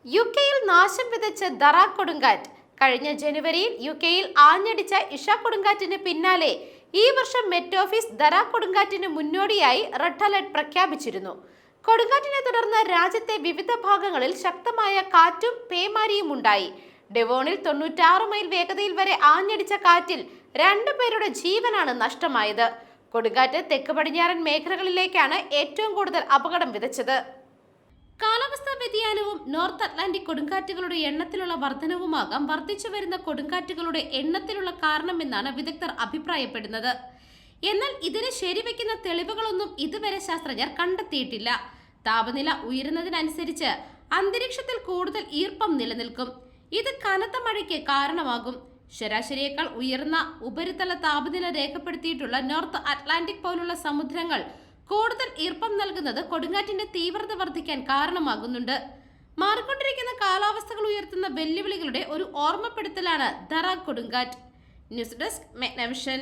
യുകെയിൽ നാശം വിതച്ച ദറ കൊടുങ്കാറ്റ്. കഴിഞ്ഞ ജനുവരിയിൽ യുകെയിൽ ആഞ്ഞടിച്ച ഇഷ കൊടുങ്കാറ്റിന് പിന്നാലെ ഈ വർഷം മെറ്റ് ഓഫീസ് ദറ കൊടുങ്കാറ്റിന് മുന്നോടിയായി റെഡ് അലർട്ട് പ്രഖ്യാപിച്ചിരുന്നു. കൊടുങ്കാറ്റിനെ തുടർന്ന് രാജ്യത്തെ വിവിധ ഭാഗങ്ങളിൽ ശക്തമായ കാറ്റും പേമാരിയും ഉണ്ടായി. ഡെവോണിൽ 96 മൈൽ വേഗതയിൽ വരെ ആഞ്ഞടിച്ച കാറ്റിൽ 2 പേരുടെ ജീവനാണ് നഷ്ടമായത്. കൊടുങ്കാറ്റ് തെക്ക് പടിഞ്ഞാറൻ മേഖലകളിലേക്കാണ് ഏറ്റവും കൂടുതൽ അപകടം വിതച്ചത്. കാലാവസ്ഥാ വ്യതിയാനവും നോർത്ത് അറ്റ്ലാന്റിക് കൊടുങ്കാറ്റുകളുടെ എണ്ണത്തിലുള്ള വർധനവുമാകാം വർദ്ധിച്ചു വരുന്ന കൊടുങ്കാറ്റുകളുടെ എണ്ണത്തിലുള്ള കാരണമെന്നാണ് വിദഗ്ധർ അഭിപ്രായപ്പെടുന്നത്. എന്നാൽ ഇതിന് ശരിവെക്കുന്ന തെളിവുകളൊന്നും ഇതുവരെ ശാസ്ത്രജ്ഞർ കണ്ടെത്തിയിട്ടില്ല. താപനില ഉയരുന്നതിനനുസരിച്ച് അന്തരീക്ഷത്തിൽ കൂടുതൽ ഈർപ്പം നിലനിൽക്കും. ഇത് കനത്ത മഴയ്ക്ക് കാരണമാകും. ശരാശരിയേക്കാൾ ഉയർന്ന ഉപരിതല താപനില രേഖപ്പെടുത്തിയിട്ടുള്ള നോർത്ത് അറ്റ്ലാന്റിക് പോലുള്ള സമുദ്രങ്ങൾ കൂടുതൽ ഈർപ്പം നൽകുന്നത് കൊടുങ്കാറ്റിന്റെ തീവ്രത വർദ്ധിക്കാൻ കാരണമാകുന്നുണ്ട്. മാറിക്കൊണ്ടിരിക്കുന്ന കാലാവസ്ഥകൾ ഉയർത്തുന്ന വെല്ലുവിളികളുടെ ഒരു ഓർമ്മപ്പെടുത്തലാണ് ദറ കൊടുങ്കാറ്റ്. News desk മെഗ്നവിഷൻ.